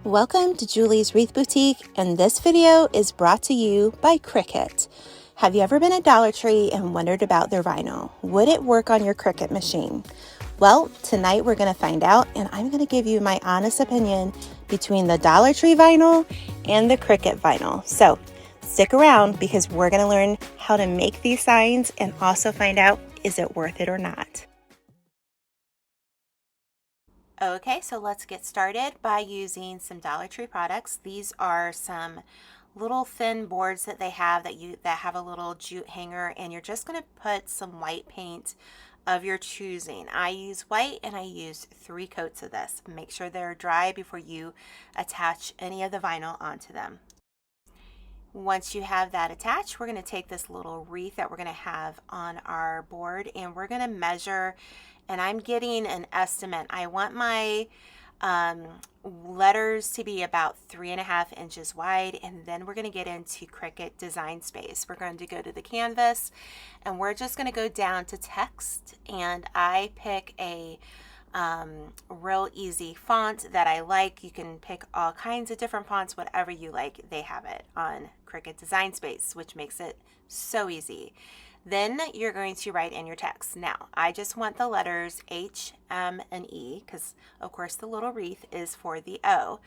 Welcome to Julie's Wreath Boutique, and this video is brought to you by Cricut. Have you ever been at Dollar Tree and wondered about their vinyl? Would it work on your Cricut machine? Well, tonight we're going to find out, and I'm going to give you my honest opinion between the Dollar Tree vinyl and the Cricut vinyl. So stick around because we're going to learn how to make these signs and also find out, is it worth it or not? Okay, so let's get started by using some Dollar Tree products. These are some little thin boards that they have that have a little jute hanger, and you're just going to put some white paint of your choosing. I use white and I use 3 coats of this. Make sure they're dry before you attach any of the vinyl onto them. Once you have that attached, we're going to take this little wreath that we're going to have on our board, and we're going to measure, and I'm getting an estimate. I want my letters to be about 3.5 inches wide, and then we're going to get into Cricut Design Space. We're going to go to the canvas, and we're just going to go down to text, and I pick a real easy font that I like. You can pick all kinds of different fonts, whatever you like. They have it on Cricut Design Space, which makes it so easy. Then you're going to write in your text. Now, I just want the letters H, M, and E, because of course the little wreath is for the O.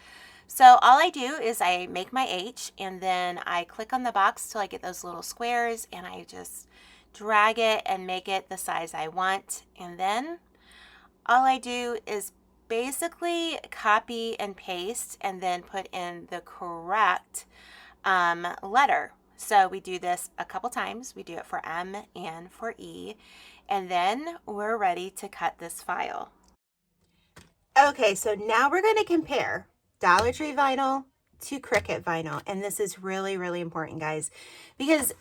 So all I do is I make my H, and then I click on the box till I get those little squares, and I just drag it and make it the size I want. And then all I do is basically copy and paste and then put in the correct letter. So we do this a couple times. We do it for M and for E, and then we're ready to cut this file. Okay, so now we're going to compare Dollar Tree vinyl to Cricut vinyl, and this is really, really important, guys, because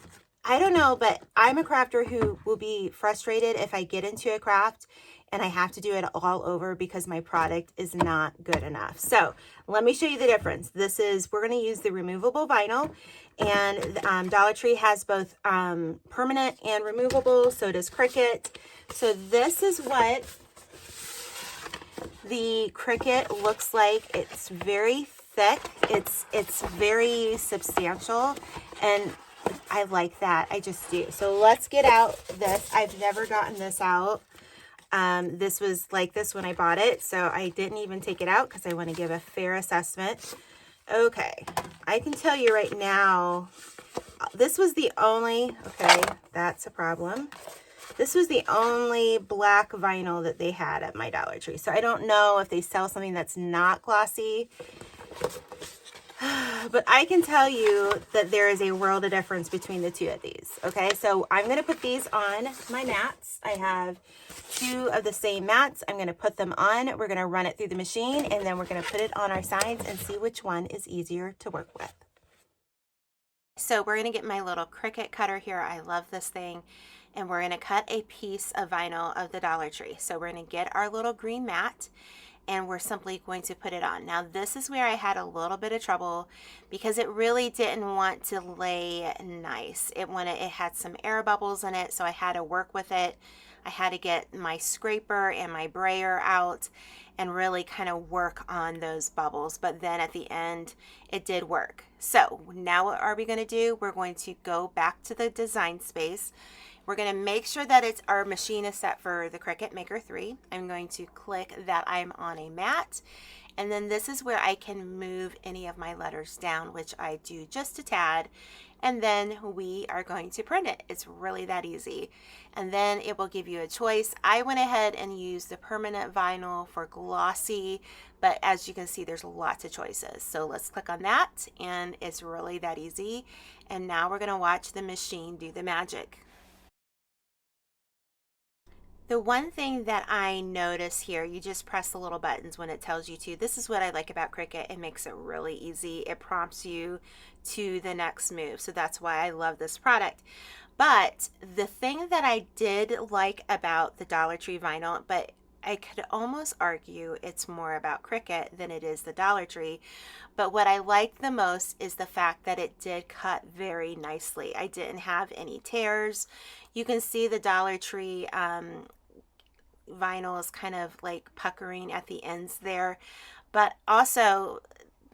I don't know, but I'm a crafter who will be frustrated if I get into a craft and I have to do it all over because my product is not good enough. So let me show you the difference. We're going to use the removable vinyl, and Dollar Tree has both permanent and removable. So does Cricut. So this is what the Cricut looks like. It's very thick. It's very substantial, and I like that. I just do. So let's get out this. I've never gotten this out. This was like this when I bought it, so I didn't even take it out because I want to give a fair assessment. Okay, I can tell you right now, this was the only, okay, that's a problem. This was the only black vinyl that they had at my Dollar Tree. So I don't know if they sell something that's not glossy, but I can tell you that there is a world of difference between the two of these. Okay, so I'm going to put these on my mats. I have 2 of the same mats. I'm going to put them on. We're going to run it through the machine, and then we're going to put it on our signs and see which one is easier to work with. So we're going to get my little Cricut cutter here. I love this thing. And we're going to cut a piece of vinyl of the Dollar Tree. So we're going to get our little green mat, and we're simply going to put it on. Now this is where I had a little bit of trouble because it really didn't want to lay nice. It had some air bubbles in it, so I had to work with it. I had to get my scraper and my brayer out and really kind of work on those bubbles. But then at the end, it did work. So now what are we going to do? We're going to go back to the design space. We're going to make sure that our machine is set for the Cricut Maker 3. I'm going to click that I'm on a mat. And then this is where I can move any of my letters down, which I do just a tad. And then we are going to print it. It's really that easy. And then it will give you a choice. I went ahead and used the permanent vinyl for glossy, but as you can see, there's lots of choices. So let's click on that, and it's really that easy. And now we're going to watch the machine do the magic. The one thing that I notice here, you just press the little buttons when it tells you to. This is what I like about Cricut. It makes it really easy. It prompts you to the next move. So that's why I love this product. But the thing that I did like about the Dollar Tree vinyl, but I could almost argue it's more about Cricut than it is the Dollar Tree. But what I liked the most is the fact that it did cut very nicely. I didn't have any tears. You can see the Dollar Tree vinyl is kind of like puckering at the ends there, but also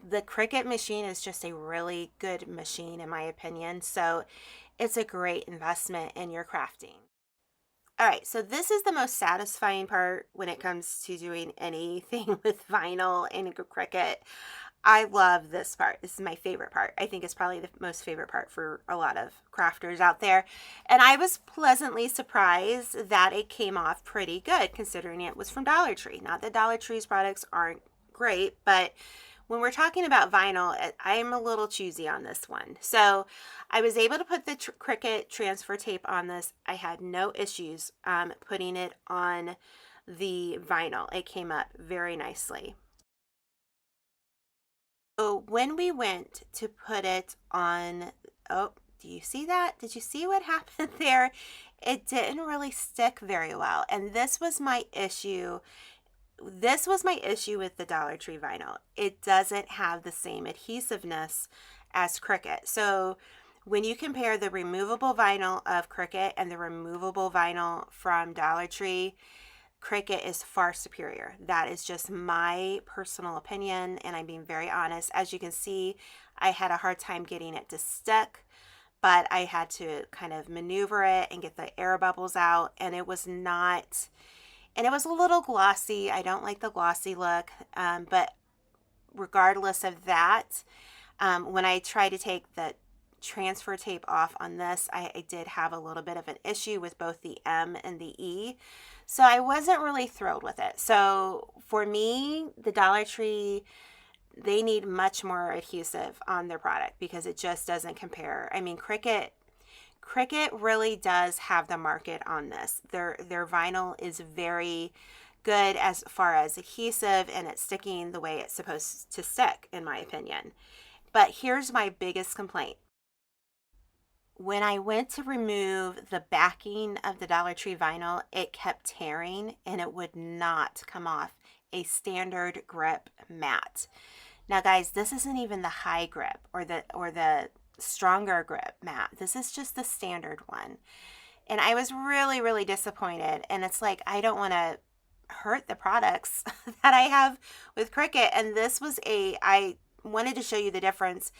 the Cricut machine is just a really good machine in my opinion. So it's a great investment in your crafting. All right, so this is the most satisfying part when it comes to doing anything with vinyl and Cricut. I love this part. This is my favorite part. I think it's probably the most favorite part for a lot of crafters out there. And I was pleasantly surprised that it came off pretty good considering it was from Dollar Tree. Not that Dollar Tree's products aren't great, but when we're talking about vinyl, I'm a little choosy on this one. So I was able to put the Cricut transfer tape on this. I had no issues putting it on the vinyl. It came up very nicely. So when we went to put it on, oh, do you see that? Did you see what happened there? It didn't really stick very well. And this was my issue. This was my issue with the Dollar Tree vinyl. It doesn't have the same adhesiveness as Cricut. So when you compare the removable vinyl of Cricut and the removable vinyl from Dollar Tree, Cricut is far superior. That is just my personal opinion, and I'm being very honest. As you can see, I had a hard time getting it to stick, but I had to kind of maneuver it and get the air bubbles out, and it was not, and it was a little glossy. I don't like the glossy look, but regardless of that, when I tried to take the transfer tape off on this, I did have a little bit of an issue with both the M and the E. So I wasn't really thrilled with it. So for me, the Dollar Tree, they need much more adhesive on their product because it just doesn't compare. I mean, Cricut really does have the market on this. Their vinyl is very good as far as adhesive, and it's sticking the way it's supposed to stick, in my opinion. But here's my biggest complaint. When I went to remove the backing of the Dollar Tree vinyl, it kept tearing and it would not come off a standard grip mat. Now guys, this isn't even the high grip or the stronger grip mat. This is just the standard one. And I was really, really disappointed. And it's like, I don't want to hurt the products that I have with Cricut. And this was I wanted to show you the difference.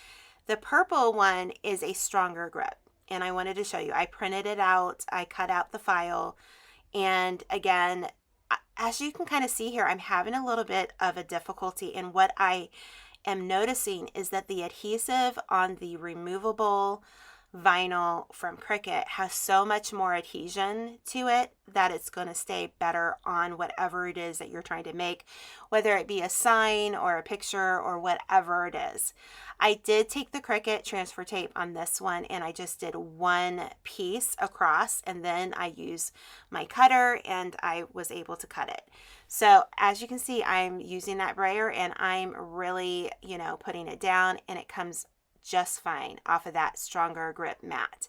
The purple one is a stronger grip. And I wanted to show you. I printed it out. I cut out the file. And again, as you can kind of see here, I'm having a little bit of a difficulty. And what I am noticing is that the adhesive on the removable vinyl from Cricut has so much more adhesion to it that it's going to stay better on whatever it is that you're trying to make, whether it be a sign or a picture or whatever it is. I did take the Cricut transfer tape on this one and I just did one piece across, and then I used my cutter and I was able to cut it. So as you can see, I'm using that brayer and I'm really, putting it down, and it comes just fine off of that stronger grip mat.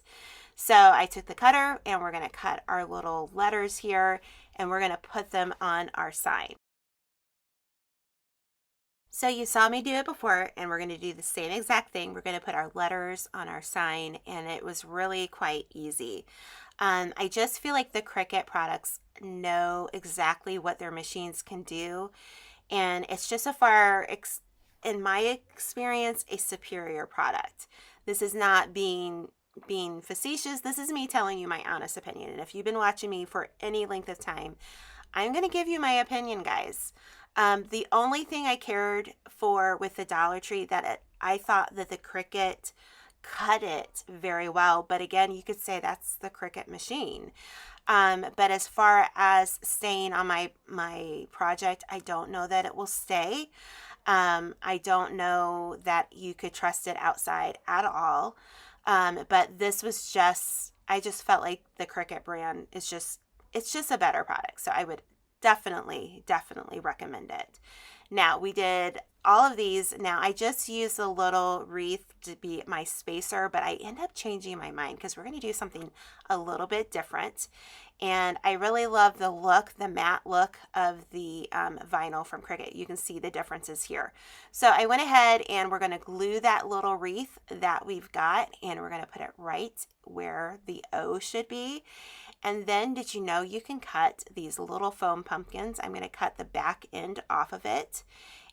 So I took the cutter and we're going to cut our little letters here and we're going to put them on our sign. So you saw me do it before, and we're going to do the same exact thing. We're going to put our letters on our sign, and it was really quite easy. I just feel like the Cricut products know exactly what their machines can do, and it's just in my experience, a superior product. This is not being facetious. This is me telling you my honest opinion. And if you've been watching me for any length of time, I'm going to give you my opinion, guys. The only thing I cared for with the Dollar Tree I thought that the Cricut cut it very well. But again, you could say that's the Cricut machine. But as far as staying on my project, I don't know that it will stay. I don't know that you could trust it outside at all. But this was I just felt like the Cricut brand it's just a better product. So I would definitely recommend it. Now we did all of these. Now I just used a little wreath to be my spacer, but I end up changing my mind because we're going to do something a little bit different. And I really love the matte look of the vinyl from Cricut. You can see the differences here. So I went ahead and we're going to glue that little wreath that we've got, and we're going to put it right where the O should be. And then did you know you can cut these little foam pumpkins? I'm going to cut the back end off of it.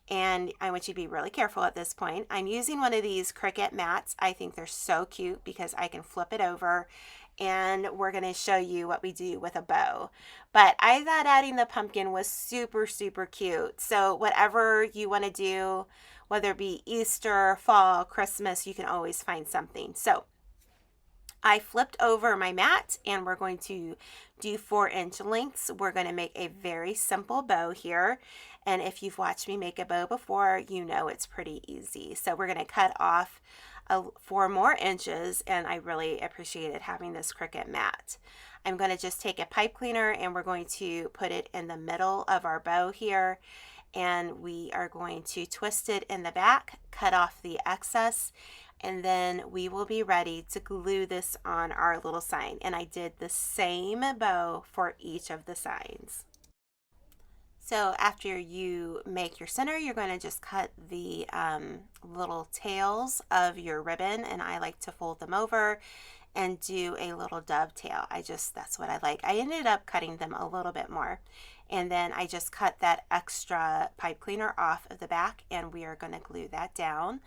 and I want you to be really careful at this point. I'm using one of these Cricut mats. I think they're so cute because I can flip it over, and we're going to show you what we do with a bow. But I thought adding the pumpkin was super, super cute. So whatever you want to do, whether it be Easter, fall, Christmas, you can always find something. So I flipped over my mat, and we're going to do 4-inch lengths. We're going to make a very simple bow here. And if you've watched me make a bow before, you know it's pretty easy. So we're going to cut off 4 more inches, and I really appreciated having this Cricut mat. I'm going to just take a pipe cleaner, and we're going to put it in the middle of our bow here, and we are going to twist it in the back, cut off the excess, and then we will be ready to glue this on our little sign. And I did the same bow for each of the signs. So after you make your center, you're going to just cut the little tails of your ribbon, and I like to fold them over and do a little dovetail. That's what I like. I ended up cutting them a little bit more, and then I just cut that extra pipe cleaner off of the back, and we are going to glue that down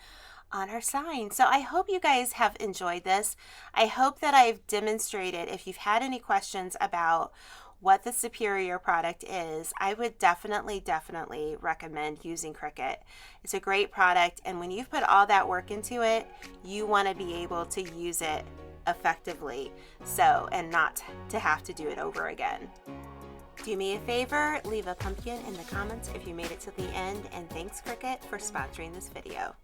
on our sign. So I hope you guys have enjoyed this. I hope that I've demonstrated. If you've had any questions about what the superior product is, I would definitely recommend using Cricut. It's a great product, and when you've put all that work into it, you want to be able to use it effectively, and not to have to do it over again. Do me a favor, leave a pumpkin in the comments if you made it to the end, and thanks Cricut for sponsoring this video.